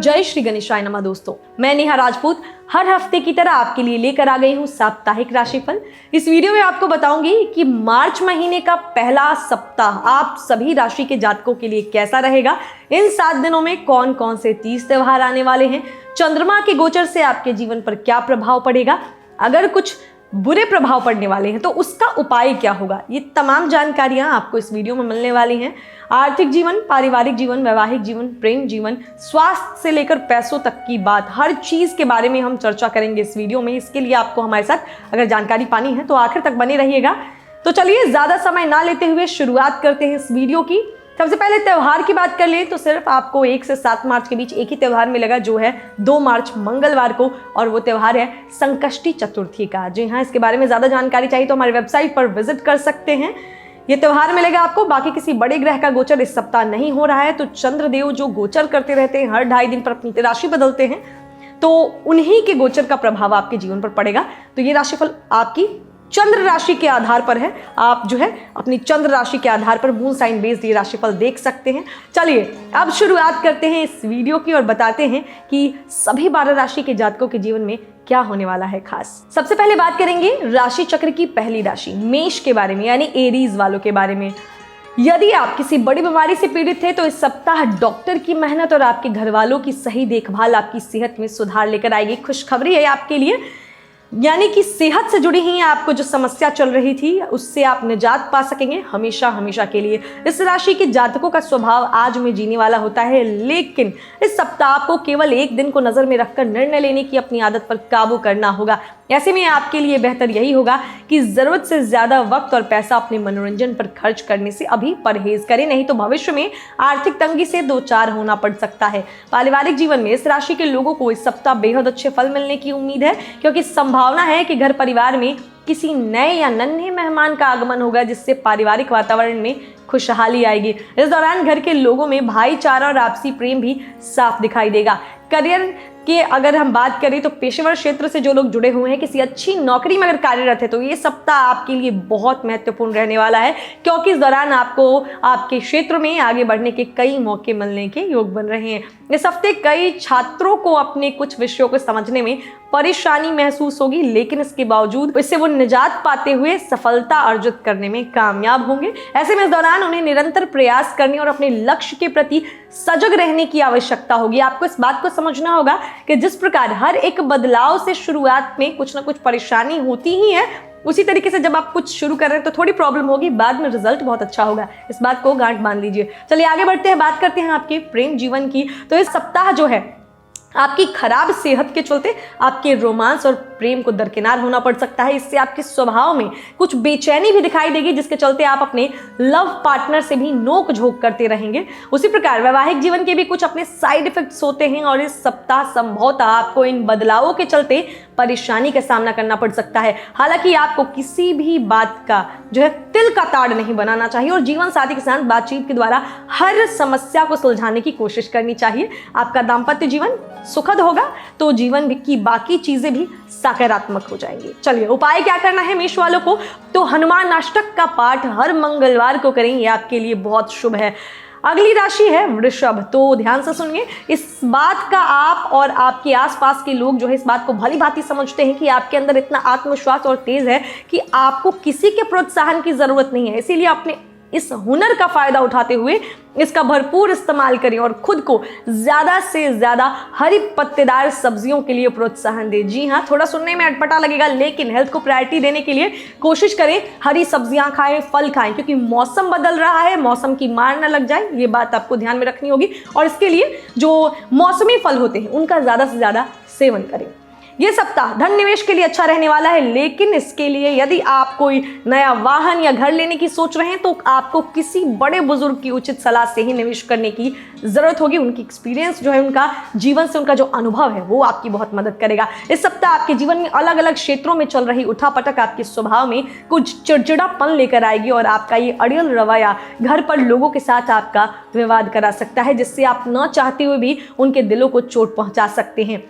जय श्री गणेशाय नमः। दोस्तों, मैं नेहा राजपूत हर हफ्ते की तरह आपके लिए लेकर आ गई हूँ साप्ताहिक राशिफल। इस वीडियो में आपको बताऊंगी कि मार्च महीने का पहला सप्ताह आप सभी राशि के जातकों के लिए कैसा रहेगा। इन 7 दिनों में कौन कौन से 30 त्योहार आने वाले हैं, चंद्रमा के गोचर से आपके जीवन पर क्या प्रभाव पड़ेगा, अगर कुछ बुरे प्रभाव पड़ने वाले हैं तो उसका उपाय क्या होगा, ये तमाम जानकारियां आपको इस वीडियो में मिलने वाली हैं। आर्थिक जीवन, पारिवारिक जीवन, वैवाहिक जीवन, प्रेम जीवन, स्वास्थ्य से लेकर पैसों तक की बात, हर चीज के बारे में हम चर्चा करेंगे इस वीडियो में। इसके लिए आपको हमारे साथ अगर जानकारी पानी है तो आखिर तक बने रहिएगा। तो चलिए ज्यादा समय ना लेते हुए शुरुआत करते हैं इस वीडियो की। सबसे पहले त्योहार की बात कर लें तो सिर्फ आपको 1 से 7 मार्च के बीच एक ही त्योहार मिलेगा, जो है 2 मार्च मंगलवार को, और वो त्योहार है संकष्टी चतुर्थी का। जी हाँ, इसके बारे में ज़्यादा जानकारी चाहिए तो हमारी वेबसाइट पर विजिट कर सकते हैं। ये त्योहार मिलेगा आपको। बाकी किसी बड़े ग्रह का गोचर इस सप्ताह नहीं हो रहा है, तो चंद्रदेव जो गोचर करते रहते हैं, हर 2.5 दिन पर अपनी राशि बदलते हैं, तो उन्हीं के गोचर का प्रभाव आपके जीवन पर पड़ेगा। तो ये राशिफल आपकी चंद्र राशि के आधार पर है। आप जो है अपनी चंद्र राशि के आधार पर मून साइन बेस्ड ये राशिफल देख सकते हैं। चलिए अब शुरुआत करते हैं इस वीडियो की और बताते हैं कि सभी 12 राशि के जातकों के जीवन में क्या होने वाला है खास। सबसे पहले बात करेंगे राशि चक्र की पहली राशि मेष के बारे में, यानी एरीज वालों के बारे में। यदि आप किसी बड़ी बीमारी से पीड़ित थे तो इस सप्ताह डॉक्टर की मेहनत और आपके घर वालों की सही देखभाल आपकी सेहत में सुधार लेकर आएगी। खुशखबरी है आपके लिए, यानी कि सेहत से जुड़ी ही आपको जो समस्या चल रही थी उससे आप निजात पा सकेंगे हमेशा हमेशा के लिए। इस राशि के जातकों का स्वभाव आज में जीने वाला होता है, लेकिन इस सप्ताह आपको केवल एक दिन को नजर में रखकर निर्णय लेने की अपनी आदत पर काबू करना होगा। ऐसे में आपके लिए बेहतर यही होगा कि जरूरत से ज्यादा वक्त और पैसा अपने मनोरंजन पर खर्च करने से अभी परहेज करें, नहीं तो भविष्य में आर्थिक तंगी से 2-4 होना पड़ सकता है। पारिवारिक जीवन में इस राशि के लोगों को इस सप्ताह बेहद अच्छे फल मिलने की उम्मीद है, क्योंकि संभावना है कि घर परिवार में किसी नए या नन्हे मेहमान का आगमन होगा, जिससे पारिवारिक वातावरण में खुशहाली आएगी। इस दौरान घर के लोगों में भाईचारा और आपसी प्रेम भी साफ दिखाई देगा। करियर कि अगर हम बात करें तो पेशेवर क्षेत्र से जो लोग जुड़े हुए हैं, किसी अच्छी नौकरी में अगर कार्यरत है, तो ये सप्ताह आपके लिए बहुत महत्वपूर्ण रहने वाला है, क्योंकि इस दौरान आपको आपके क्षेत्र में आगे बढ़ने के कई मौके मिलने के योग बन रहे हैं। इस हफ्ते कई छात्रों को अपने कुछ विषयों को समझने में परेशानी महसूस होगी, लेकिन इसके बावजूद इससे वो निजात पाते हुए सफलता अर्जित करने में कामयाब होंगे। ऐसे में इस दौरान उन्हें निरंतर प्रयास करने और अपने लक्ष्य के प्रति सजग रहने की आवश्यकता होगी। आपको इस बात को समझना होगा कि जिस प्रकार हर एक बदलाव से शुरुआत में कुछ ना कुछ परेशानी होती ही है, उसी तरीके से जब आप कुछ शुरू कर रहे हैं तो थोड़ी प्रॉब्लम होगी, बाद में रिजल्ट बहुत अच्छा होगा। इस बात को गांठ बांध लीजिए। चलिए आगे बढ़ते हैं, बात करते हैं आपके प्रेम जीवन की। तो इस सप्ताह जो है आपकी खराब सेहत के चलते आपके रोमांस और प्रेम को दरकिनार होना पड़ सकता है। इससे आपके स्वभाव में कुछ बेचैनी भी दिखाई देगी, जिसके चलते आप अपने लव पार्टनर से भी नोक झोंक करते रहेंगे। उसी प्रकार वैवाहिक जीवन के भी कुछ अपने साइड इफेक्ट्स होते हैं, और इस सप्ताह संभवतः आपको इन बदलावों के चलते परेशानी का सामना करना पड़ सकता है। हालांकि आपको किसी भी बात का जो है तिल का ताड़ नहीं बनाना चाहिए, और जीवन साथी के साथ बातचीत के द्वारा हर समस्या को सुलझाने की कोशिश करनी चाहिए। आपका दाम्पत्य जीवन सुखद होगा तो जीवन की बाकी चीजें भी सकारात्मक हो जाएंगी। चलिए उपाय क्या करना है मेष वालों को, तो हनुमान अष्टक का पाठ हर मंगलवार को करें, ये आपके लिए बहुत शुभ है। अगली राशि है वृषभ। तो ध्यान से सुनिए, इस बात का आप और आपके आसपास के लोग जो है इस बात को भली भांति समझते हैं कि आपके अंदर इतना आत्मविश्वास और तेज है कि आपको किसी के प्रोत्साहन की जरूरत नहीं है। इसीलिए अपने इस हुनर का फायदा उठाते हुए इसका भरपूर इस्तेमाल करें और खुद को ज्यादा से ज्यादा हरी पत्तेदार सब्जियों के लिए प्रोत्साहन दें। जी हाँ, थोड़ा सुनने में अटपटा लगेगा, लेकिन हेल्थ को प्रायोरिटी देने के लिए कोशिश करें हरी सब्जियां खाएं, फल खाएं, क्योंकि मौसम बदल रहा है, मौसम की मार न लग जाए, ये बात आपको ध्यान में रखनी होगी। और इसके लिए जो मौसमी फल होते हैं उनका ज्यादा से ज्यादा सेवन करें। ये सप्ताह धन निवेश के लिए अच्छा रहने वाला है, लेकिन इसके लिए यदि आप कोई नया वाहन या घर लेने की सोच रहे हैं तो आपको किसी बड़े बुजुर्ग की उचित सलाह से ही निवेश करने की जरूरत होगी। उनकी एक्सपीरियंस जो है, उनका जीवन से उनका जो अनुभव है वो आपकी बहुत मदद करेगा। इस सप्ताह आपके जीवन में अलग अलग क्षेत्रों में चल रही उठापटक आपके स्वभाव में कुछ चिड़चिड़ापन लेकर आएगी, और आपका ये अड़ियल रवैया घर पर लोगों के साथ आपका विवाद करा सकता है, जिससे आप न चाहते हुए भी उनके दिलों को चोट पहुंचा सकते हैं।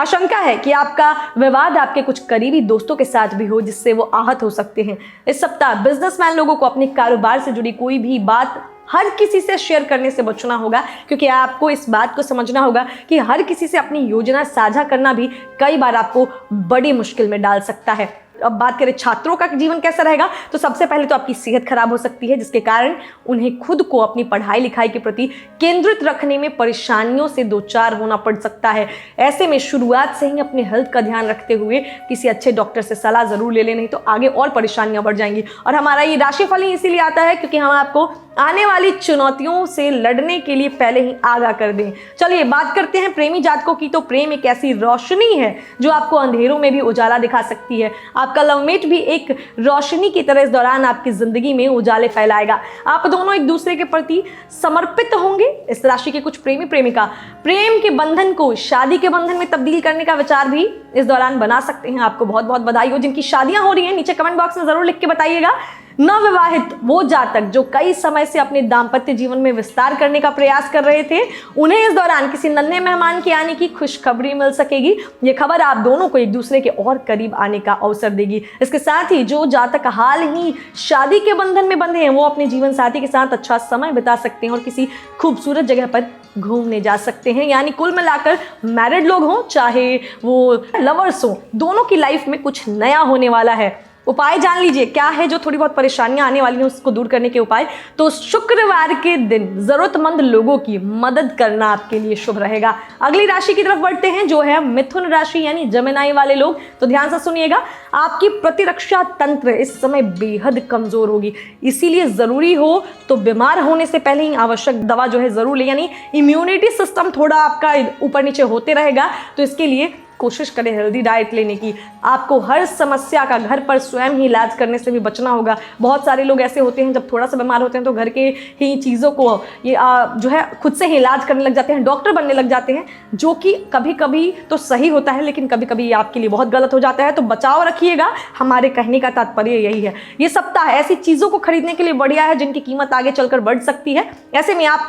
आशंका है कि आपका विवाद आपके कुछ करीबी दोस्तों के साथ भी हो, जिससे वो आहत हो सकते हैं। इस सप्ताह बिजनेसमैन लोगों को अपने कारोबार से जुड़ी कोई भी बात हर किसी से शेयर करने से बचना होगा, क्योंकि आपको इस बात को समझना होगा कि हर किसी से अपनी योजना साझा करना भी कई बार आपको बड़ी मुश्किल में डाल सकता है। अब बात करें छात्रों का जीवन कैसा रहेगा, तो सबसे पहले तो आपकी सेहत खराब हो सकती है, जिसके कारण उन्हें खुद को अपनी पढ़ाई लिखाई के प्रति केंद्रित रखने में परेशानियों से दो चार होना पड़ सकता है। ऐसे में शुरुआत से ही अपने हेल्थ का ध्यान रखते हुए किसी अच्छे डॉक्टर से सलाह जरूर ले लें, नहीं तो आगे और परेशानियां बढ़ जाएंगी। और हमारा ये राशिफल ही इसीलिए आता है क्योंकि हम आपको आने वाली चुनौतियों से लड़ने के लिए पहले ही आगाह कर दें। चलिए बात करते हैं प्रेमी जातकों की। तो प्रेम एक ऐसी रोशनी है जो आपको अंधेरों में भी उजाला दिखा सकती है। आपका लवमेट भी एक रोशनी की तरह इस दौरान आपकी जिंदगी में उजाले फैलाएगा। आप दोनों एक दूसरे के प्रति समर्पित होंगे। इस राशि के कुछ प्रेमी प्रेमिका प्रेम के बंधन को शादी के बंधन में तब्दील करने का विचार भी इस दौरान बना सकते हैं। आपको बहुत बहुत बधाई हो। जिनकी शादियां हो रही हैं नीचे कमेंट बॉक्स में जरूर लिख के बताइएगा। नवविवाहित वो जातक जो कई समय से अपने दाम्पत्य जीवन में विस्तार करने का प्रयास कर रहे थे, उन्हें इस दौरान किसी नन्हे मेहमान के आने की खुशखबरी मिल सकेगी। ये खबर आप दोनों को एक दूसरे के और करीब आने का अवसर देगी। इसके साथ ही जो जातक हाल ही शादी के बंधन में बंधे हैं, वो अपने जीवन साथी के साथ अच्छा समय बिता सकते हैं और किसी खूबसूरत जगह पर घूमने जा सकते हैं। यानी कुल मिलाकर मैरिड लोग हों चाहे वो लवर्स हों, दोनों की लाइफ में कुछ नया होने वाला है। उपाय जान लीजिए क्या है जो थोड़ी बहुत परेशानियां आने वाली हैं उसको दूर करने के उपाय। तो शुक्रवार के दिन जरूरतमंद लोगों की मदद करना आपके लिए शुभ रहेगा। अगली राशि की तरफ बढ़ते हैं जो है मिथुन राशि यानी जमेनाई वाले लोग। तो ध्यान से सुनिएगा, आपकी प्रतिरक्षा तंत्र इस समय बेहद कमजोर होगी, इसीलिए जरूरी हो तो बीमार होने से पहले ही आवश्यक दवा जो है जरूर ले। यानी इम्यूनिटी सिस्टम थोड़ा आपका ऊपर नीचे होते रहेगा, तो इसके लिए कोशिश करें हेल्दी डाइट लेने की। आपको हर समस्या का घर पर स्वयं ही इलाज करने से भी बचना होगा। बहुत सारे लोग ऐसे होते हैं जब थोड़ा सा बीमार होते हैं तो घर के ही चीज़ों को ये जो है खुद से ही इलाज करने लग जाते हैं, डॉक्टर बनने लग जाते हैं, जो कि कभी कभी तो सही होता है लेकिन कभी कभी आपके लिए बहुत गलत हो जाता है। तो बचाव रखिएगा, हमारे कहने का तात्पर्य यही है। ये सप्ताह ऐसी चीज़ों को खरीदने के लिए बढ़िया है जिनकी कीमत आगे चलकर बढ़ सकती है। ऐसे में आप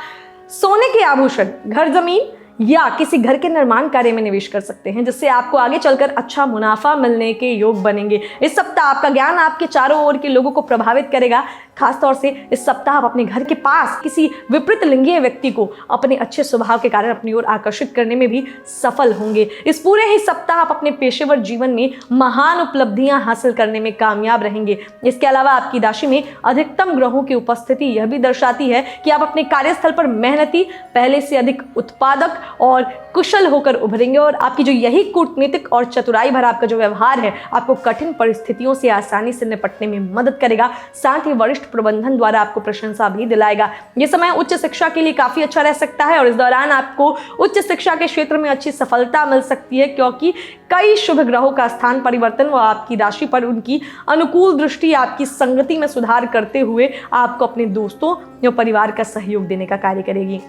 सोने के आभूषण, घर जमीन या किसी घर के निर्माण कार्य में निवेश कर सकते हैं, जिससे आपको आगे चलकर अच्छा मुनाफा मिलने के योग बनेंगे। इस सप्ताह आपका ज्ञान आपके चारों ओर के लोगों को प्रभावित करेगा। खासतौर से इस सप्ताह आप अपने घर के पास किसी विपरीत लिंगीय व्यक्ति को अपने अच्छे स्वभाव के कारण अपनी ओर आकर्षित करने में भी सफल होंगे। इस पूरे ही सप्ताह आप अपने पेशेवर जीवन में महान उपलब्धियां हासिल करने में कामयाब रहेंगे। इसके अलावा आपकी राशि में अधिकतम ग्रहों की उपस्थिति यह भी दर्शाती है कि आप अपने कार्यस्थल पर मेहनती, पहले से अधिक उत्पादक और कुशल होकर उभरेंगे। और आपकी जो यही कूटनीतिक और चतुराई भरा आपका जो व्यवहार है आपको कठिन परिस्थितियों से आसानी से निपटने में मदद करेगा। साथ ही वरिष्ठ प्रबंधन द्वारा आपको प्रशंसा भी दिलाएगा। ये समय उच्च शिक्षा के लिए काफी अच्छा रह सकता है और इस दौरान आपको उच्च शिक्षा के क्षेत्र में अच्छी सफलता मिल सकती है, क्योंकि कई शुभ ग्रहों का स्थान परिवर्तन व आपकी राशि पर उनकी अनुकूल दृष्टि आपकी संगति में सुधार करते हुए आपको अपने दोस्तों या परिवार का सहयोग देने का कार्य करेगी।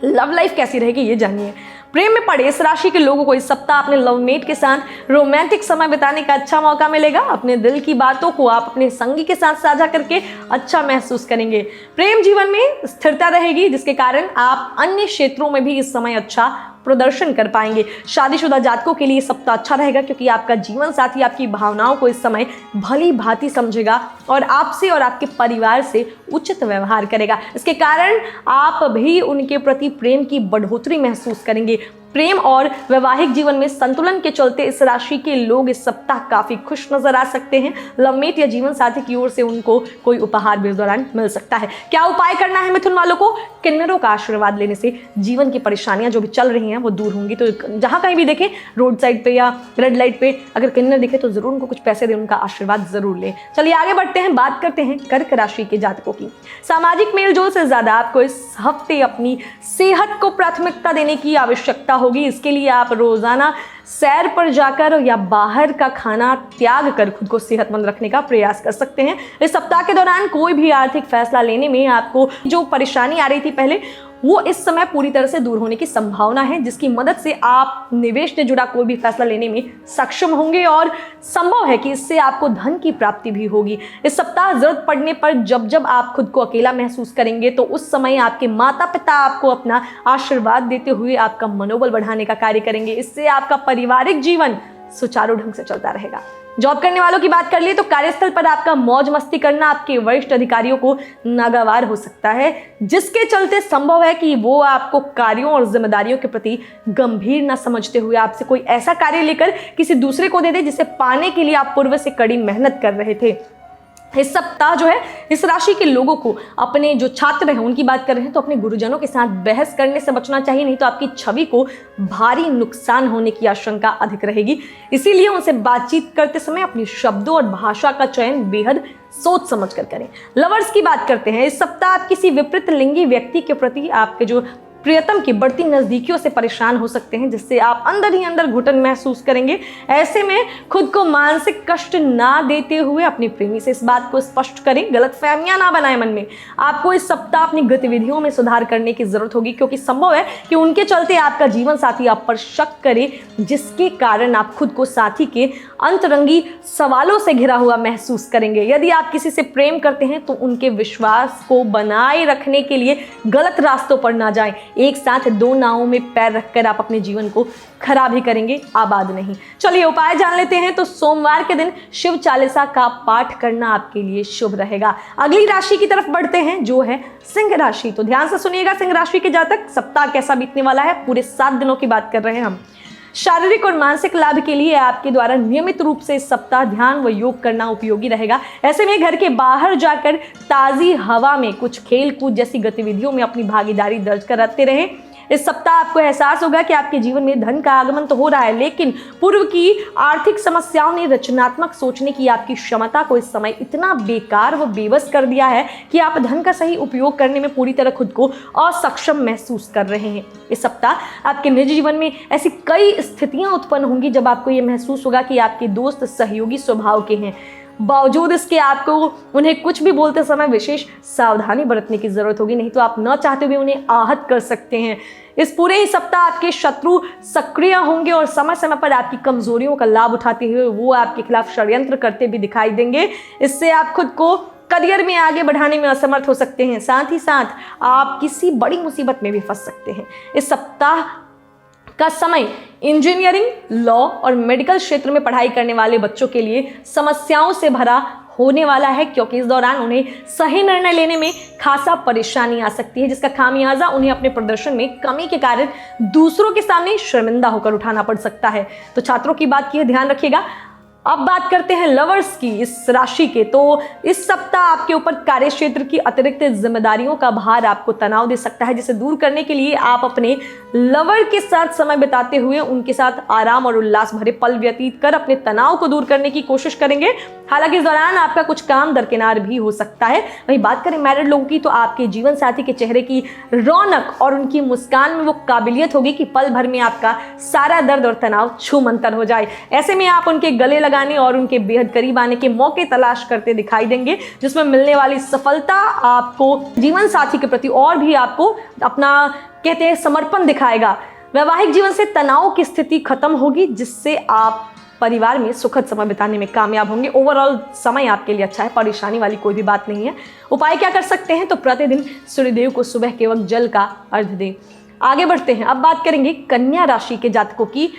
लव लाइफ कैसी रहेगी ये जानिए। प्रेम में पड़े इस राशि के लोगों को इस सप्ताह अपने लवमेट के साथ रोमांटिक समय बिताने का अच्छा मौका मिलेगा। अपने दिल की बातों को आप अपने संगी के साथ साझा करके अच्छा महसूस करेंगे। प्रेम जीवन में स्थिरता रहेगी, जिसके कारण आप अन्य क्षेत्रों में भी इस समय अच्छा प्रदर्शन कर पाएंगे। शादीशुदा जातकों के लिए सप्ताह अच्छा रहेगा, क्योंकि आपका जीवन साथी आपकी भावनाओं को इस समय भली भांति समझेगा और आपसे और आपके परिवार से उचित व्यवहार करेगा। इसके कारण आप भी उनके प्रति प्रेम की बढ़ोतरी महसूस करेंगे। प्रेम और वैवाहिक जीवन में संतुलन के चलते इस राशि के लोग इस सप्ताह काफी खुश नजर आ सकते हैं। लवमेट या जीवन साथी की ओर से उनको कोई उपहार भी इस दौरान मिल सकता है। क्या उपाय करना है मिथुन वालों को? किन्नरों का आशीर्वाद लेने से जीवन की परेशानियां जो भी चल रही हैं वो दूर होंगी। तो जहां कहीं भी देखें, रोड साइड पे या रेड लाइट पे अगर किन्नर दिखे तो जरूर उनको कुछ पैसे दें, उनका आशीर्वाद जरूर लें। चलिए आगे बढ़ते हैं, बात करते हैं कर्क राशि के जातकों की। सामाजिक मेलजोल से ज्यादा आपको इस हफ्ते अपनी सेहत को प्राथमिकता देने की आवश्यकता होगी। इसके लिए आप रोजाना सैर पर जाकर या बाहर का खाना त्याग कर खुद को सेहतमंद रखने का प्रयास कर सकते हैं। इस सप्ताह के दौरान कोई भी आर्थिक फैसला लेने में आपको जो परेशानी आ रही थी पहले, वो इस समय पूरी तरह से दूर होने की संभावना है, जिसकी मदद से आप निवेश से जुड़ा कोई भी फैसला लेने में सक्षम होंगे और संभव है कि इससे आपको धन की प्राप्ति भी होगी। इस सप्ताह जरूरत पड़ने पर जब जब आप खुद को अकेला महसूस करेंगे तो उस समय आपके माता पिता आपको अपना आशीर्वाद देते हुए आपका मनोबल बढ़ाने का कार्य करेंगे। इससे आपका पारिवारिक जीवन सुचारू ढंग से चलता रहेगा। जॉब करने वालों की बात कर लिए तो कार्यस्थल पर आपका मौज मस्ती करना आपके वरिष्ठ अधिकारियों को नागवार हो सकता है, जिसके चलते संभव है कि वो आपको कार्यों और जिम्मेदारियों के प्रति गंभीर न समझते हुए आपसे कोई ऐसा कार्य लेकर किसी दूसरे को दे दे जिसे पाने के लिए आप पूर्व से कड़ी मेहनत कर रहे थे। इस सप्ताह जो है इस राशि के लोगों को अपने जो छात्र हैं उनकी बात कर रहे हैं तो अपने गुरुजनों के साथ बहस करने से बचना चाहिए, नहीं तो आपकी छवि को भारी नुकसान होने की आशंका अधिक रहेगी। इसीलिए उनसे बातचीत करते समय अपने शब्दों और भाषा का चयन बेहद सोच समझ कर करें। लवर्स की बात करते हैं, इस सप्ताह आप किसी विपरीत लिंगी व्यक्ति के प्रति आपके जो प्रियतम की बढ़ती नजदीकियों से परेशान हो सकते हैं, जिससे आप अंदर ही अंदर घुटन महसूस करेंगे। ऐसे में खुद को मानसिक कष्ट ना देते हुए अपनी प्रेमी से इस बात को स्पष्ट करें, गलतफहमियां ना बनाएं मन में। आपको इस सप्ताह अपनी गतिविधियों में सुधार करने की जरूरत होगी, क्योंकि संभव है कि उनके चलते आपका जीवन साथी आप पर शक करे, जिसके कारण आप खुद को साथी के अंतरंगी सवालों से घिरा हुआ महसूस करेंगे। यदि आप किसी से प्रेम करते हैं तो उनके विश्वास को बनाए रखने के लिए गलत रास्तों पर ना जाएं। एक साथ दो नावों में पैर रखकर आप अपने जीवन को खराब ही करेंगे, आबाद नहीं। चलिए उपाय जान लेते हैं। तो सोमवार के दिन शिव चालीसा का पाठ करना आपके लिए शुभ रहेगा। अगली राशि की तरफ बढ़ते हैं जो है सिंह राशि। तो ध्यान से सुनिएगा सिंह राशि के जातक, सप्ताह कैसा बीतने वाला है, पूरे 7 दिनों की बात कर रहे हैं हम। शारीरिक और मानसिक लाभ के लिए आपके द्वारा नियमित रूप से इस सप्ताह ध्यान व योग करना उपयोगी रहेगा। ऐसे में घर के बाहर जाकर ताज़ी हवा में कुछ खेल कूद जैसी गतिविधियों में अपनी भागीदारी दर्ज कराते रहें। इस सप्ताह आपको एहसास होगा कि आपके जीवन में धन का आगमन तो हो रहा है, लेकिन पूर्व की आर्थिक समस्याओं ने रचनात्मक सोचने की आपकी क्षमता को इस समय इतना बेकार व बेबस कर दिया है कि आप धन का सही उपयोग करने में पूरी तरह खुद को असक्षम महसूस कर रहे हैं। इस सप्ताह आपके निजी जीवन में ऐसी कई स्थितियां उत्पन्न होंगी जब आपको ये महसूस होगा कि आपके दोस्त सहयोगी स्वभाव के हैं। बावजूद इसके आपको उन्हें कुछ भी बोलते समय विशेष सावधानी बरतने की जरूरत होगी, नहीं तो आप न चाहते हुए उन्हें आहत कर सकते हैं। इस पूरे ही सप्ताह आपके शत्रु सक्रिय होंगे और समय समय पर आपकी कमजोरियों का लाभ उठाते हुए वो आपके खिलाफ षड्यंत्र करते भी दिखाई देंगे। इससे आप खुद को करियर में आगे बढ़ाने में असमर्थ हो सकते हैं। साथ ही साथ आप किसी बड़ी मुसीबत में भी फंस सकते हैं। इस सप्ताह का समय इंजीनियरिंग, लॉ और मेडिकल क्षेत्र में पढ़ाई करने वाले बच्चों के लिए समस्याओं से भरा होने वाला है, क्योंकि इस दौरान उन्हें सही निर्णय लेने में खासा परेशानी आ सकती है, जिसका खामियाजा उन्हें अपने प्रदर्शन में कमी के कारण दूसरों के सामने शर्मिंदा होकर उठाना पड़ सकता है। तो छात्रों की बात की ध्यान रखिएगा। अब बात करते हैं लवर्स की, इस राशि के। तो इस सप्ताह आपके ऊपर कार्य क्षेत्र की अतिरिक्त जिम्मेदारियों का भार आपको तनाव दे सकता है, जिसे दूर करने के लिए आप अपने लवर के साथ समय बिताते हुए उनके साथ आराम और उल्लास भरे पल व्यतीत कर अपने तनाव को दूर करने की कोशिश करेंगे। हालांकि इस दौरान आपका कुछ काम दरकिनार भी हो सकता है। वहीं बात करें मैरिड लोगों की, तो आपके जीवन साथी के चेहरे की रौनक और उनकी मुस्कान में वो काबिलियत होगी कि पल भर में आपका सारा दर्द और तनाव छूमंतर हो जाए। ऐसे में आप उनके गले लगाने और उनके बेहद करीब आने के मौके तलाश करते दिखाई देंगे, जिसमें मिलने वाली सफलता आपको जीवन साथी के प्रति और भी आपको अपना कहते हैं समर्पण दिखाएगा। वैवाहिक जीवन से तनाव की स्थिति खत्म होगी, जिससे आप परिवार में सुखद समय बिताने में कामयाब होंगे। ओवरऑल समय आपके लिए अच्छा है, परेशानी वाली कोई भी बात नहीं है। उपाय क्या कर सकते हैं? तो प्रतिदिन सूर्यदेव को सुबह के वक्त जल का अर्घ दें। आगे बढ़ते हैं। अब बात करेंगे कन्या राशि के जातकों की।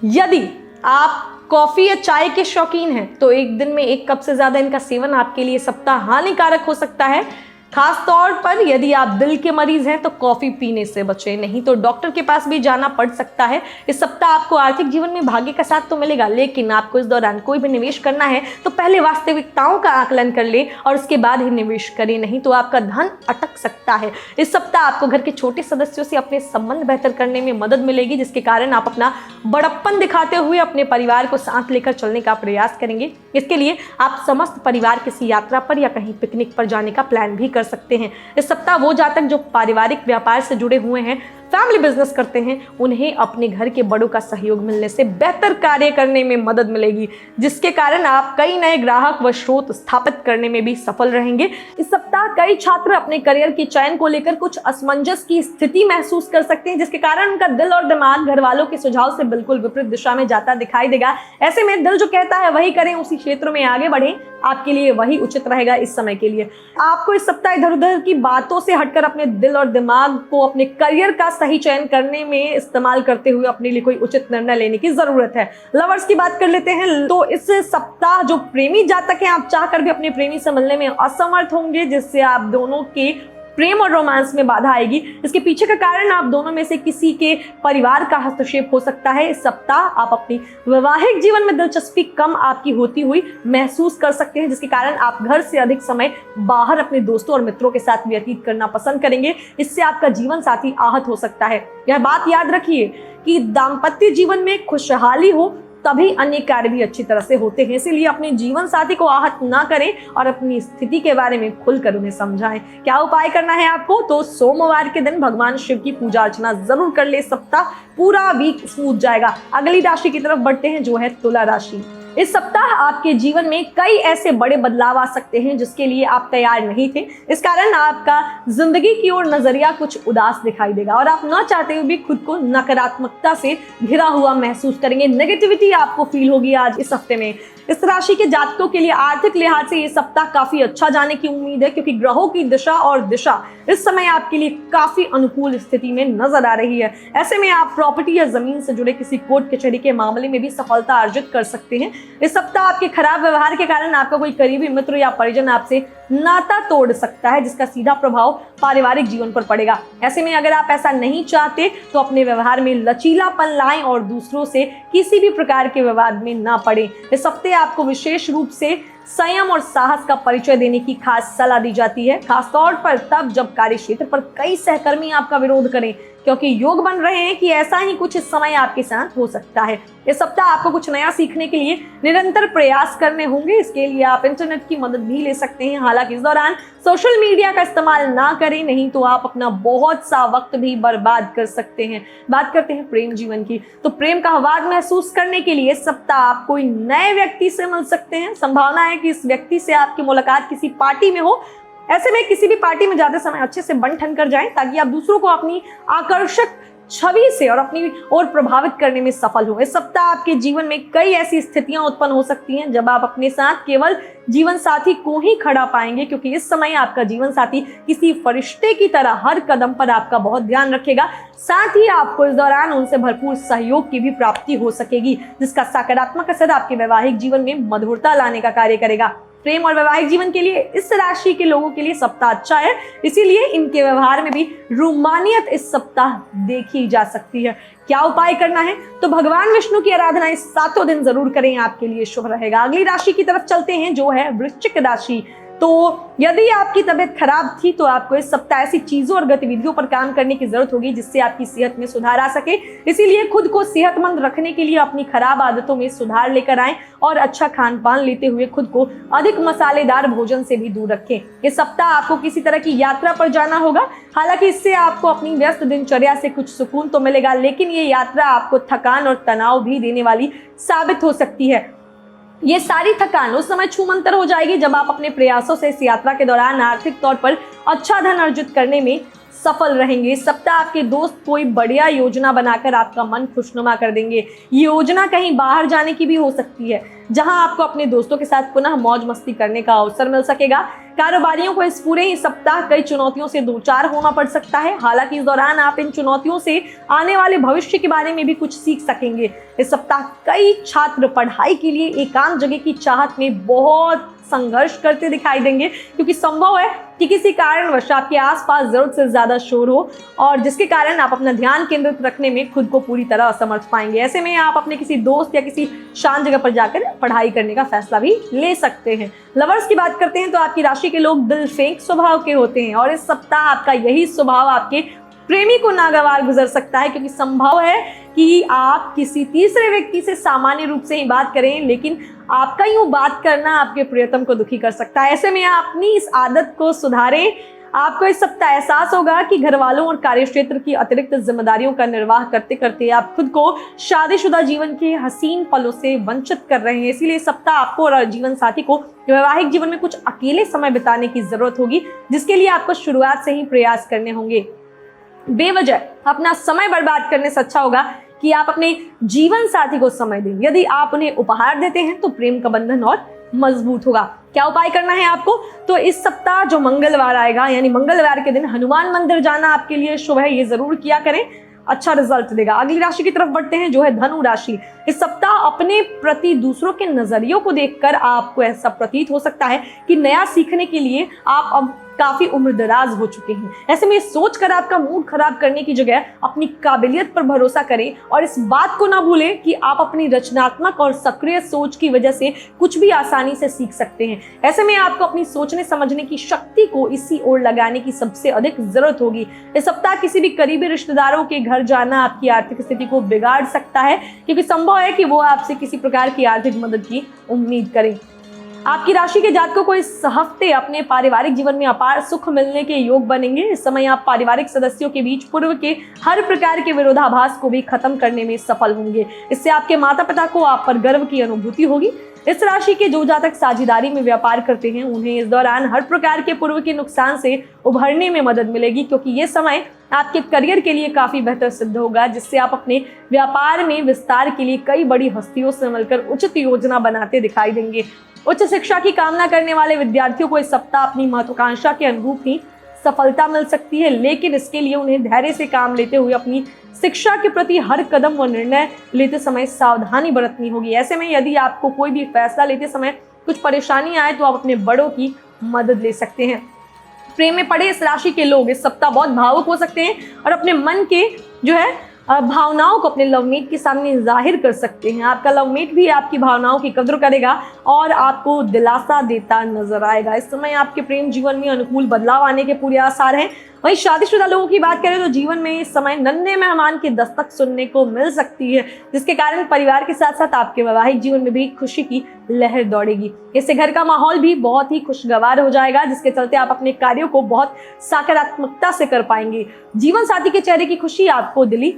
यदि आप कॉफी या चाय के शौकीन हैं तो एक दिन में 1 कप से ज्यादा इनका सेवन आपके लिए सप्ताह हानिकारक हो सकता है। खास तौर पर यदि आप दिल के मरीज हैं तो कॉफी पीने से बचें, नहीं तो डॉक्टर के पास भी जाना पड़ सकता है। इस सप्ताह आपको आर्थिक जीवन में भाग्य का साथ तो मिलेगा, लेकिन आपको इस दौरान कोई भी निवेश करना है तो पहले वास्तविकताओं का आकलन कर ले और उसके बाद ही निवेश करें, नहीं तो आपका धन अटक सकता है। इस सप्ताह आपको घर के छोटे सदस्यों से अपने संबंध बेहतर करने में मदद मिलेगी, जिसके कारण आप अपना बड़प्पन दिखाते हुए अपने परिवार को साथ लेकर चलने का प्रयास करेंगे। इसके लिए आप समस्त परिवार किसी यात्रा पर या कहीं पिकनिक पर जाने का प्लान भी कर सकते हैं। इस सप्ताह वो जातक जो पारिवारिक व्यापार से जुड़े हुए हैं फैमिली बिजनेस करते हैं उन्हें अपने घर के बड़ों का सहयोग मिलने से बेहतर कार्य करने में मदद मिलेगी, जिसके कारण आप कई नए ग्राहक व स्रोत स्थापित करने में भी सफल रहेंगे। इस सप्ताह कई छात्र अपने करियर के चयन को लेकर कुछ असमंजस की स्थिति महसूस कर सकते हैं, जिसके कारण उनका दिल और दिमाग घर वालों के सुझाव से बिल्कुल विपरीत दिशा में जाता दिखाई देगा। ऐसे में दिल जो कहता है वही करें, उसी क्षेत्र में आगे बढ़ें, आपके लिए वही उचित रहेगा। इस समय के लिए आपको इस सप्ताह इधर उधर की बातों से हटकर अपने दिल और दिमाग को अपने करियर का सही चयन करने में इस्तेमाल करते हुए अपने लिए कोई उचित निर्णय लेने की जरूरत है। लवर्स की बात कर लेते हैं तो इस सप्ताह जो प्रेमी जातक हैं, आप चाहकर भी अपने प्रेमी से मिलने में असमर्थ होंगे, जिससे आप दोनों के प्रेम और रोमांस में बाधा आएगी। इसके पीछे का कारण आप दोनों में से किसी के परिवार का हस्तक्षेप हो सकता है। इस सप्ताह आप अपनी वैवाहिक जीवन में दिलचस्पी कम आपकी होती हुई महसूस कर सकते हैं, जिसके कारण आप घर से अधिक समय बाहर अपने दोस्तों और मित्रों के साथ व्यतीत करना पसंद करेंगे। इससे आपका जीवन साथी आहत हो सकता है। यह बात याद रखिए कि दाम्पत्य जीवन में खुशहाली हो तभी अन्य कार्य भी अच्छी तरह से होते हैं। इसीलिए अपने जीवन साथी को आहत ना करें और अपनी स्थिति के बारे में खुलकर उन्हें समझाएं। क्या उपाय करना है आपको? तो सोमवार के दिन भगवान शिव की पूजा अर्चना जरूर कर ले। सप्ताह पूरा वीक स्मूथ जाएगा। अगली राशि की तरफ बढ़ते हैं जो है तुला राशि। इस सप्ताह आपके जीवन में कई ऐसे बड़े बदलाव आ सकते हैं जिसके लिए आप तैयार नहीं थे। इस कारण आपका जिंदगी की ओर नजरिया कुछ उदास दिखाई देगा और आप न चाहते हुए भी खुद को नकारात्मकता से घिरा हुआ महसूस करेंगे। नेगेटिविटी आपको फील होगी आज इस हफ्ते में। इस राशि के जातकों के लिए आर्थिक लिहाज से ये सप्ताह काफी अच्छा जाने की उम्मीद है, क्योंकि ग्रहों की दिशा और दिशा इस समय आपके लिए काफी अनुकूल स्थिति में नजर आ रही है। ऐसे में आप प्रॉपर्टी या जमीन से जुड़े किसी कोर्ट कचहरी के मामले में भी सफलता अर्जित कर सकते हैं। इस सप्ताह आपके खराब व्यवहार के कारण आपका कोई करीबी मित्र या परिजन आपसे नाता तोड़ सकता है, जिसका सीधा प्रभाव पारिवारिक जीवन पर पड़ेगा। ऐसे में अगर आप ऐसा नहीं चाहते तो अपने व्यवहार में लचीलापन लाएं और दूसरों से किसी भी प्रकार के विवाद में ना पड़े। इस हफ्ते आपको विशेष रूप से संयम और साहस का परिचय देने की खास सलाह दी जाती है, खासतौर पर तब जब कार्य क्षेत्र पर कई सहकर्मी आपका विरोध करें, क्योंकि योग बन रहे हैं कि ऐसा ही कुछ इस समय आपके साथ हो सकता है। इस सप्ताह आपको कुछ नया सीखने के लिए निरंतर प्रयास करने होंगे। इसके लिए आप इंटरनेट की मदद भी ले सकते हैं। हालांकि इस दौरान सोशल मीडिया का इस्तेमाल ना करें, नहीं तो आप अपना बहुत सा वक्त भी बर्बाद कर सकते हैं। बात करते हैं प्रेम जीवन की, तो प्रेम का हवाद महसूस करने के लिए इस सप्ताह आप कोई नए व्यक्ति से मिल सकते हैं। संभावना है कि इस व्यक्ति से आपकी मुलाकात किसी पार्टी में हो। ऐसे में किसी भी पार्टी में जाते समय अच्छे से बन ठन कर जाएं, ताकि आप दूसरों को अपनी आकर्षक छवि से और अपनी ओर प्रभावित करने में सफल हो। इस सप्ताह आपके जीवन में कई ऐसी स्थितियां उत्पन्न हो सकती हैं जब आप अपने साथ केवल जीवन साथी को ही खड़ा पाएंगे, क्योंकि इस समय आपका जीवन साथी किसी फरिश्ते की तरह हर कदम पर आपका बहुत ध्यान रखेगा। साथ ही आपको इस दौरान उनसे भरपूर सहयोग की भी प्राप्ति हो सकेगी, जिसका सकारात्मक असर आपके वैवाहिक जीवन में मधुरता लाने का कार्य करेगा। प्रेम और वैवाहिक जीवन के लिए इस राशि के लोगों के लिए सप्ताह अच्छा है, इसीलिए इनके व्यवहार में भी रोमानियत इस सप्ताह देखी जा सकती है। क्या उपाय करना है? तो भगवान विष्णु की आराधना इस 7 दिन जरूर करें, आपके लिए शुभ रहेगा। अगली राशि की तरफ चलते हैं जो है वृश्चिक राशि। तो यदि आपकी तबीयत खराब थी तो आपको इस सप्ताह ऐसी चीजों और गतिविधियों पर काम करने की जरूरत होगी जिससे आपकी सेहत में सुधार आ सके। इसीलिए खुद को सेहतमंद रखने के लिए अपनी खराब आदतों में सुधार लेकर आएं और अच्छा खान पान लेते हुए खुद को अधिक मसालेदार भोजन से भी दूर रखें। इस सप्ताह आपको किसी तरह की यात्रा पर जाना होगा। हालांकि इससे आपको अपनी व्यस्त दिनचर्या से कुछ सुकून तो मिलेगा, लेकिन ये यात्रा आपको थकान और तनाव भी देने वाली साबित हो सकती है। ये सारी थकान उस समय छूमंतर हो जाएगी जब आप अपने प्रयासों से इस यात्रा के दौरान आर्थिक तौर पर अच्छा धन अर्जित करने में सफल रहेंगे। इस सप्ताह आपके दोस्त कोई बढ़िया योजना बनाकर आपका मन खुशनुमा कर देंगे। ये योजना कहीं बाहर जाने की भी हो सकती है, जहां आपको अपने दोस्तों के साथ पुनः मौज मस्ती करने का अवसर मिल सकेगा। कारोबारियों को इस पूरे ही सप्ताह कई चुनौतियों से दो चार होना पड़ सकता है। हालांकि इस दौरान आप इन चुनौतियों से आने वाले भविष्य के बारे में भी कुछ सीख सकेंगे। इस सप्ताह कई छात्र पढ़ाई के लिए एकांत जगह की चाहत में बहुत संघर्ष करते दिखाई देंगे, क्योंकि संभव है कि किसी कारणवश आपके आसपास जरूरत से ज्यादा शोर हो और जिसके कारण आप अपना ध्यान केंद्रित रखने में खुद को पूरी तरह असमर्थ पाएंगे। ऐसे में आप अपने किसी दोस्त या किसी शांत जगह पर जाकर पढ़ाई करने का फैसला भी ले सकते हैं। लवर्स की बात करते हैं तो आपकी राशि के लोग दिल फेंक स्वभाव के होते हैं और इस सप्ताह आपका यही स्वभाव आपके प्रेमी को नागवार गुजर सकता है, क्योंकि संभव है कि आप किसी तीसरे व्यक्ति से सामान्य रूप से ही बात करें, लेकिन आपका यूं बात करना आपके प्रियतम को दुखी कर सकता है। ऐसे में आप अपनी इस आदत को सुधारें। आपको इस सप्ताह एहसास होगा कि घर वालों और कार्यक्षेत्र की अतिरिक्त जिम्मेदारियों का निर्वाह करते करते आप खुद को शादीशुदा जीवन के हसीन पलों से वंचित कर रहे हैं। इसीलिए इस सप्ताह आपको और जीवन साथी को वैवाहिक जीवन में कुछ अकेले समय बिताने की जरूरत होगी, जिसके लिए आपको शुरुआत से ही प्रयास करने होंगे। बेवजह अपना समय बर्बाद करने से अच्छा होगा कि आप अपने जीवन साथी को समय दें। यदि आप उन्हें उपहार देते हैं तो प्रेम का बंधन और मजबूत होगा। क्या उपाय करना है आपको? तो इस सप्ताह जो मंगलवार आएगा, यानी मंगलवार के दिन हनुमान मंदिर जाना आपके लिए शुभ है। ये जरूर किया करें, अच्छा रिजल्ट देगा। अगली राशि की तरफ बढ़ते हैं, जो है धनु राशि। इस सप्ताह अपने प्रति दूसरों के नजरियों को देखकर आपको ऐसा प्रतीत हो सकता है कि नया सीखने के लिए आप अब काफी उम्रदराज हो चुके हैं। ऐसे में सोच कर आपका मूड खराब करने की जगह अपनी काबिलियत पर भरोसा करें और इस बात को ना भूलें कि आप अपनी रचनात्मक और सक्रिय सोच की वजह से कुछ भी आसानी से सीख सकते हैं। ऐसे में आपको अपनी सोचने समझने की शक्ति को इसी ओर लगाने की सबसे अधिक जरूरत होगी। इस सप्ताह किसी भी करीबी रिश्तेदारों के घर जाना आपकी आर्थिक स्थिति को बिगाड़ सकता है, क्योंकि संभव है कि वो आपसे किसी प्रकार की आर्थिक मदद की उम्मीद करें। आपकी राशि के जातकों को इस हफ्ते अपने पारिवारिक जीवन में अपार सुख मिलने के योग बनेंगे। इस समय आप पारिवारिक सदस्यों के बीच पूर्व के हर प्रकार के विरोधाभास को भी खत्म करने में सफल होंगे। इससे आपके माता पिता को आप पर गर्व की अनुभूति होगी। इस राशि के जो जातक साझेदारी में व्यापार करते हैं, उन्हें इस दौरान हर प्रकार के पूर्व के नुकसान से उभरने में मदद मिलेगी, क्योंकि ये समय आपके करियर के लिए काफी बेहतर सिद्ध होगा, जिससे आप अपने व्यापार में विस्तार के लिए कई बड़ी हस्तियों से मिलकर उचित योजना बनाते दिखाई देंगे। उच्च शिक्षा की कामना करने वाले विद्यार्थियों को इस सप्ताह अपनी महत्वाकांक्षा के अनुरूप ही सफलता मिल सकती है, लेकिन इसके लिए उन्हें धैर्य से काम लेते हुए अपनी शिक्षा के प्रति हर कदम व निर्णय लेते समय सावधानी बरतनी होगी। ऐसे में यदि आपको कोई भी फैसला लेते समय कुछ परेशानी आए तो आप अपने बड़ों की मदद ले सकते हैं। प्रेम में पड़े इस राशि के लोग इस सप्ताह बहुत भावुक हो सकते हैं और अपने मन के जो है भावनाओं को अपने लवमेट के सामने जाहिर कर सकते हैं। आपका लवमेट भी आपकी भावनाओं की कद्र करेगा और आपको दिलासा देता नजर आएगा। इस समय आपके प्रेम जीवन में अनुकूल बदलाव आने के पूरे आसार हैं। वहीं शादीशुदा लोगों की बात करें तो जीवन में इस समय नन्हे मेहमान की दस्तक सुनने को मिल सकती है, जिसके कारण परिवार के साथ साथ आपके वैवाहिक जीवन में भी खुशी की लहर दौड़ेगी। इससे घर का माहौल भी बहुत ही खुशगवार हो जाएगा, जिसके चलते आप अपने कार्यों को बहुत सकारात्मकता से कर पाएंगे। जीवन साथी के चेहरे की खुशी आपको दिली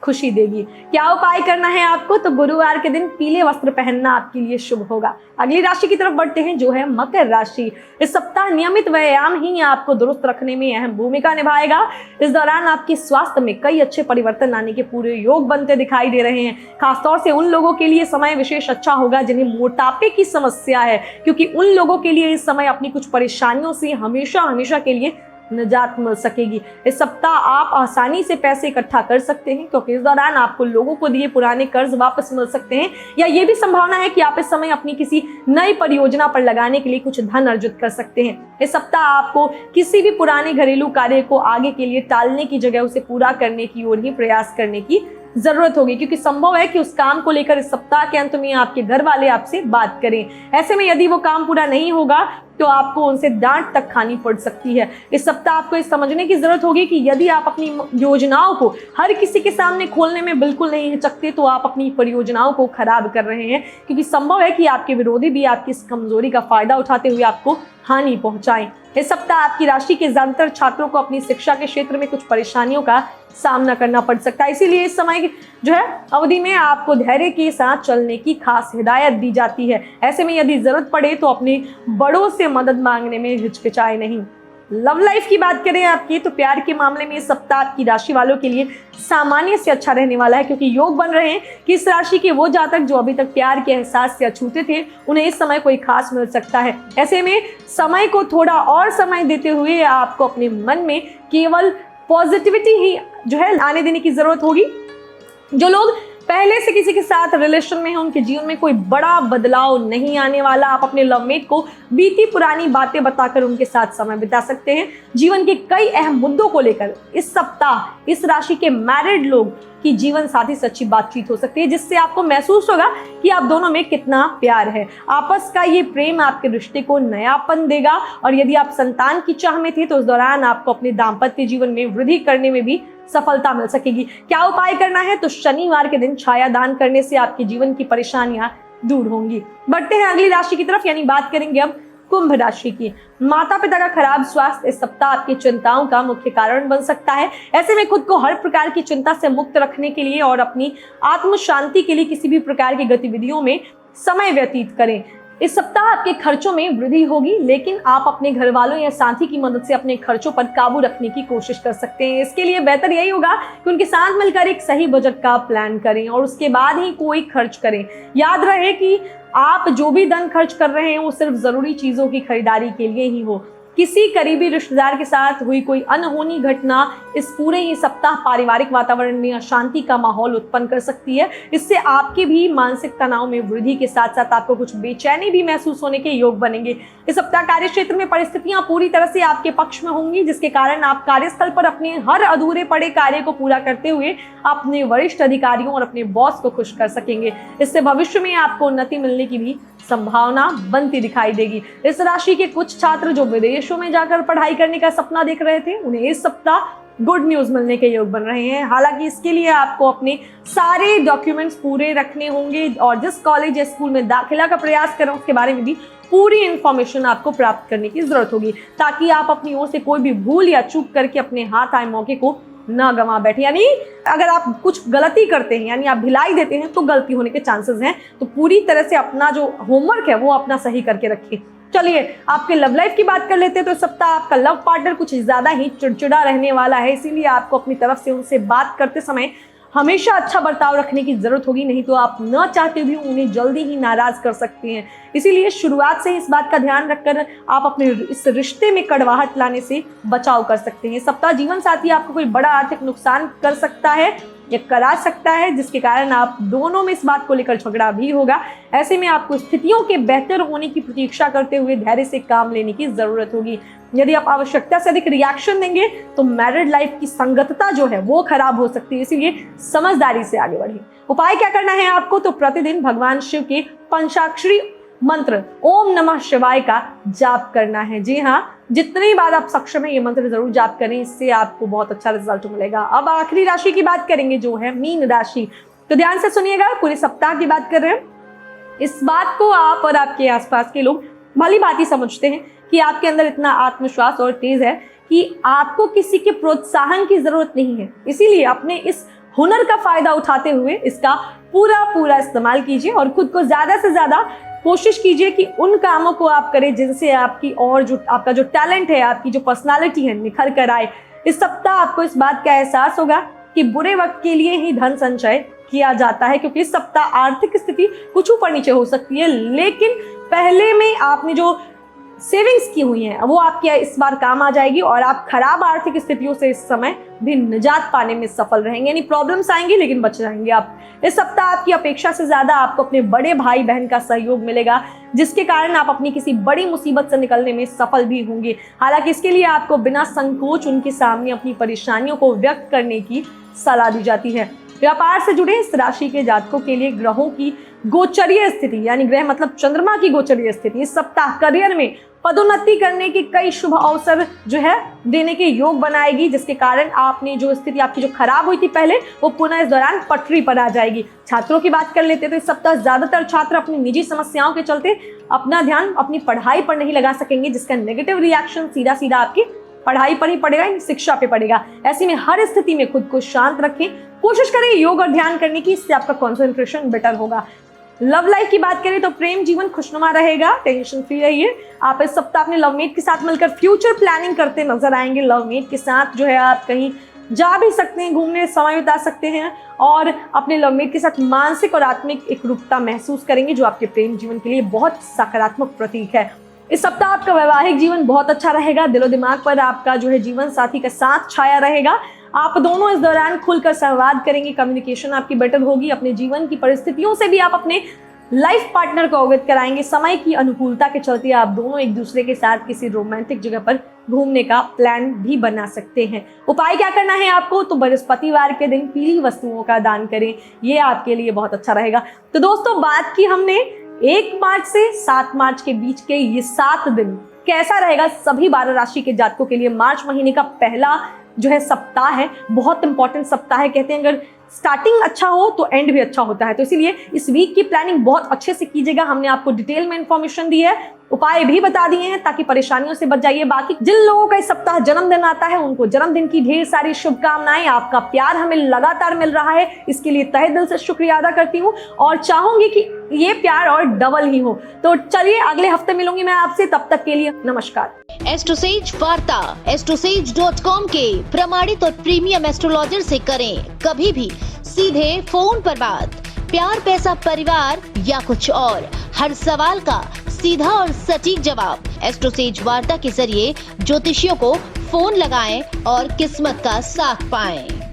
खुशी देगी। क्या उपाय करना है आपको? तो गुरुवार के दिन पीले वस्त्र पहनना आपके लिए शुभ होगा। अगली राशि की तरफ बढ़ते हैं, जो है मकर राशि। इस सप्ताह नियमित व्यायाम ही आपको दुरुस्त रखने में अहम भूमिका निभाएगा। इस दौरान आपके स्वास्थ्य में कई अच्छे परिवर्तन आने के पूरे योग बनते दिखाई दे रहे हैं। खासतौर से उन लोगों के लिए समय विशेष अच्छा होगा जिन्हें मोटापे की समस्या है, क्योंकि उन लोगों के लिए इस समय अपनी कुछ परेशानियों से हमेशा के लिए निजात मिल सकेगी। इस सप्ताह आप आसानी से पैसे इकट्ठा कर सकते हैं, क्योंकि इस दौरान आपको लोगों को दिए पुराने कर्ज वापस मिल सकते हैं, या ये भी संभावना है कि आप इस समय अपनी किसी नई परियोजना पर लगाने के लिए कुछ धन अर्जित कर सकते हैं। इस सप्ताह आपको किसी भी पुराने घरेलू कार्य को आगे के लिए टालने की जगह उसे पूरा करने की ओर ही प्रयास करने की जरूरत होगी, क्योंकि संभव है कि उस काम को लेकर इस सप्ताह के अंत में आपके घर वाले आपसे बात करें। ऐसे में यदि वो काम पूरा नहीं होगा तो आपको उनसे डांट तक खानी पड़ सकती है। इस सप्ताह आपको इस समझने की जरूरत होगी कि यदि आप अपनी योजनाओं को हर किसी के सामने खोलने में बिल्कुल नहीं हिचकते तो आप अपनी परियोजनाओं को खराब कर रहे हैं, क्योंकि संभव है कि आपके विरोधी भी आपकी इस कमजोरी का फायदा उठाते हुए आपको हानि पहुंचाएं। इस सप्ताह आपकी राशि के ज्यादातर छात्रों को अपनी शिक्षा के क्षेत्र में कुछ परेशानियों का सामना करना पड़ सकता है। इसीलिए इस समय जो है अवधि में आपको धैर्य के साथ चलने की खास हिदायत दी जाती है। ऐसे में यदि जरूरत पड़े तो अपने बड़ों से मदद मांगने में हिचकिचाए नहीं। लव लाइफ की बात करें आपकी, तो प्यार के मामले में इस सप्ताह आपकी राशि वालों के लिए सामान्य से अच्छा रहने वाला है, क्योंकि योग बन रहे हैं कि इस राशि के वो जातक जो अभी तक प्यार के एहसास से अछूते थे, उन्हें इस समय कोई खास मिल सकता है। ऐसे में समय को थोड़ा और समय देते हुए आपको अपने मन में केवल पॉजिटिविटी ही जो है आने देने की जरूरत होगी। जो लोग पहले से किसी के साथ रिलेशन में है, उनके जीवन में कोई बड़ा बदलाव नहीं आने वाला। आप अपने लवमेट को बीती पुरानी बातें बताकर उनके साथ समय बिता सकते हैं। जीवन के कई अहम मुद्दों को लेकर इस सप्ताह इस राशि के मैरिड लोग की जीवन साथी से अच्छी बातचीत हो सकती है, जिससे आपको महसूस होगा कि आप दोनों में कितना प्यार है। आपस का ये प्रेम आपके रिश्ते को नयापन देगा। और यदि आप संतान की चाह में थे तो उस दौरान आपको अपने दाम्पत्य जीवन में वृद्धि करने में भी सफलता मिल सकेगी। क्या उपाय करना है? तो शनिवार के दिन छाया दान करने से आपके जीवन की परेशानियां दूर होंगी। बढ़ते हैं अगली राशि की तरफ, यानी बात करेंगे अब कुंभ राशि की। माता पिता का खराब स्वास्थ्य इस सप्ताह आपकी चिंताओं का मुख्य कारण बन सकता है। ऐसे में खुद को हर प्रकार की चिंता से मुक्त रखने के लिए और अपनी आत्म शांति के लिए किसी भी प्रकार की गतिविधियों में समय व्यतीत करें। इस सप्ताह आपके खर्चों में वृद्धि होगी, लेकिन आप अपने घर वालों या साथी की मदद से अपने खर्चों पर काबू रखने की कोशिश कर सकते हैं। इसके लिए बेहतर यही होगा कि उनके साथ मिलकर एक सही बजट का प्लान करें और उसके बाद ही कोई खर्च करें। याद रहे कि आप जो भी धन खर्च कर रहे हैं वो सिर्फ जरूरी चीजों की खरीदारी के लिए ही हो। किसी करीबी रिश्तेदार के साथ हुई कोई अनहोनी घटना इस पूरे ही सप्ताह पारिवारिक वातावरण में अशांति का माहौल उत्पन्न कर सकती है। इससे आपके भी मानसिक तनाव में वृद्धि के साथ साथ आपको कुछ बेचैनी भी महसूस होने के योग बनेंगे। इस सप्ताह कार्य क्षेत्र में परिस्थितियां पूरी तरह से आपके पक्ष में होंगी, जिसके कारण आप कार्यस्थल पर अपने हर अधूरे पड़े कार्य को पूरा करते हुए अपने वरिष्ठ अधिकारियों और अपने बॉस को खुश कर सकेंगे। इससे भविष्य में आपको उन्नति मिलने की भी संभावना बनती दिखाई देगी। इस राशि के कुछ छात्र जो विदेशों में जाकर पढ़ाई करने का सपना देख रहे थे, उन्हें इस सप्ताह गुड न्यूज मिलने के योग बन रहे हैं। हालांकि इसके लिए आपको अपने सारे डॉक्यूमेंट्स पूरे रखने होंगे और जिस कॉलेज या स्कूल में दाखिला का प्रयास करें उसके बारे में भी पूरी इंफॉर्मेशन आपको प्राप्त करने की जरूरत होगी, ताकि आप अपनी ओर से कोई भी भूल या चूक करके अपने हाथ आए मौके को ना गंवा बैठे। यानी अगर आप कुछ गलती करते हैं, यानी आप ढिलाई देते हैं, तो गलती होने के चांसेस हैं। तो पूरी तरह से अपना जो होमवर्क है वो अपना सही करके रखिए। चलिए आपके लव लाइफ की बात कर लेते हैं। तो इस सप्ताह आपका लव पार्टनर कुछ ज्यादा ही चिड़चिड़ा रहने वाला है, इसीलिए आपको अपनी तरफ से उनसे बात करते समय हमेशा अच्छा बर्ताव रखने की जरूरत होगी, नहीं तो आप न चाहते भी उन्हें जल्दी ही नाराज कर सकते हैं। इसीलिए शुरुआत से ही इस बात का ध्यान रखकर आप अपने इस रिश्ते में कड़वाहट लाने से बचाव कर सकते हैं। सप्ताह जीवन साथी आपको कोई बड़ा आर्थिक नुकसान कर सकता है या करा सकता है, जिसके कारण आप दोनों में इस बात को लेकर झगड़ा भी होगा। ऐसे में आपको स्थितियों के बेहतर होने की प्रतीक्षा करते हुए धैर्य से काम लेने की जरूरत होगी। यदि आप आवश्यकता से अधिक रिएक्शन देंगे तो मैरिड लाइफ की संगतता जो है वो खराब हो सकती है, इसीलिए समझदारी से आगे बढ़िए। उपाय क्या करना है आपको? तो प्रतिदिन भगवान शिव के पंचाक्षरी मंत्र ओम नमः शिवाय का जाप करना है। जी हाँ, जितनी बार आप सक्षम है ये मंत्र जरूर जाप करें, इससे आपको बहुत अच्छा रिजल्ट मिलेगा। अब आखिरी राशि की बात करेंगे जो है मीन राशि। तो ध्यान से सुनिएगा, पूरे सप्ताह की बात कर रहे हैं। इस बात को आप और आपके आसपास के लोग भली भांति समझते हैं कि आपके अंदर इतना आत्मविश्वास और तेज है कि आपको किसी के प्रोत्साहन की जरूरत नहीं है। इसीलिए अपने इस हुनर का फायदा उठाते हुए इसका पूरा इस्तेमाल कीजिए और खुद को ज्यादा से ज्यादा कोशिश कीजिए कि उन कामों को आप करें जिनसे आपकी और जो आपका जो टैलेंट है, आपकी जो पर्सनालिटी है निखर कर आए। इस सप्ताह आपको इस बात का एहसास होगा कि बुरे वक्त के लिए ही धन संचय किया जाता है, क्योंकि इस सप्ताह आर्थिक स्थिति कुछ ऊपर नीचे हो सकती है, लेकिन पहले में आपने जो सेविंग्स की हुई हैं वो आपके इस बार काम आ जाएगी और आप खराब आर्थिक स्थितियों से इस समय भी निजात पाने में सफल रहेंगे। यानी प्रॉब्लम्स आएंगी लेकिन बच जाएंगे आप। इस सप्ताह आपकी अपेक्षा से ज्यादा आपको अपने बड़े भाई बहन का सहयोग मिलेगा, जिसके कारण आप अपनी किसी बड़ी मुसीबत से निकलने में सफल भी होंगे। हालांकि इसके लिए आपको बिना संकोच उनके सामने अपनी परेशानियों को व्यक्त करने की सलाह दी जाती है। व्यापार से जुड़े इस राशि के जातकों के लिए ग्रहों की गोचरीय स्थिति, यानी ग्रह मतलब चंद्रमा की गोचरीय स्थिति, इस सप्ताह करियर में पदोन्नति करने के कई शुभ अवसर जो है देने के योग बनाएगी, जिसके कारण आपने जो स्थिति आपकी जो खराब हुई थी पहले वो पुनः इस दौरान पटरी पर आ जाएगी। छात्रों की बात कर लेते तो इस सप्ताह ज्यादातर छात्र अपनी निजी समस्याओं के चलते अपना ध्यान अपनी पढ़ाई पर नहीं लगा सकेंगे, जिसका नेगेटिव रिएक्शन सीधा सीधा आपकी पढ़ाई पर ही पड़ेगा, शिक्षा पे पड़ेगा। ऐसे में हर स्थिति में खुद को शांत रखें, कोशिश करें योग और ध्यान करने की, इससे आपका कंसंट्रेशन बेटर होगा। लव लाइफ की बात करें तो प्रेम जीवन खुशनुमा रहेगा, टेंशन फ्री रहिए। आप इस सप्ताह अपने लवमेट के साथ मिलकर फ्यूचर प्लानिंग करते नजर आएंगे। लवमेट के साथ जो है आप कहीं जा भी सकते हैं, घूमने समय बिता सकते हैं और अपने लवमेट के साथ मानसिक और आत्मिक एकरूपता महसूस करेंगे, जो आपके प्रेम जीवन के लिए बहुत सकारात्मक प्रतीक है। इस सप्ताह आपका वैवाहिक जीवन बहुत अच्छा रहेगा। दिलो दिमाग पर आपका जो है जीवन साथी का साथ छाया रहेगा। आप दोनों इस दौरान खुलकर संवाद करेंगे, कम्युनिकेशन आपकी बेटर होगी। अपने जीवन की परिस्थितियों से भी आप अपने लाइफ पार्टनर को अवगत कराएंगे। समय की अनुकूलता के चलते आप दोनों एक दूसरे के साथ किसी रोमांटिक जगह पर घूमने का प्लान भी बना सकते हैं। उपाय क्या करना है आपको? तो बृहस्पतिवार के दिन पीली वस्तुओं का दान करें, ये आपके लिए बहुत अच्छा रहेगा। तो दोस्तों, बात की हमने 1 मार्च से 7 मार्च के बीच के ये 7 दिन कैसा रहेगा सभी 12 राशि के जातकों के लिए। मार्च महीने का पहला जो है सप्ताह है, बहुत इंपॉर्टेंट सप्ताह है। कहते हैं अगर स्टार्टिंग अच्छा हो तो एंड भी अच्छा होता है, तो इसीलिए इस वीक की प्लानिंग बहुत अच्छे से कीजिएगा। हमने आपको डिटेल में इंफॉर्मेशन दी है, उपाय भी बता दिए हैं ताकि परेशानियों से बच जाइए। बाकी जिन लोगों का इस सप्ताह जन्मदिन आता है उनको जन्मदिन की ढेर सारी शुभकामनाएं। आपका प्यार हमें लगातार मिल रहा है, इसके लिए तहे दिल से शुक्रिया अदा करती हूँ और चाहूंगी कि ये प्यार और डबल ही हो। तो चलिए अगले हफ्ते मिलूंगी मैं आपसे, तब तक के लिए नमस्कार। एस्ट्रोसेज वार्ता astrosage.com के प्रमाणित और प्रीमियम एस्ट्रोलॉजर से करें कभी भी सीधे फोन पर बात। प्यार, पैसा, परिवार या कुछ और, हर सवाल का सीधा और सटीक जवाब। एस्ट्रोसेज वार्ता के जरिए ज्योतिषियों को फोन लगाएं और किस्मत का साथ पाएं।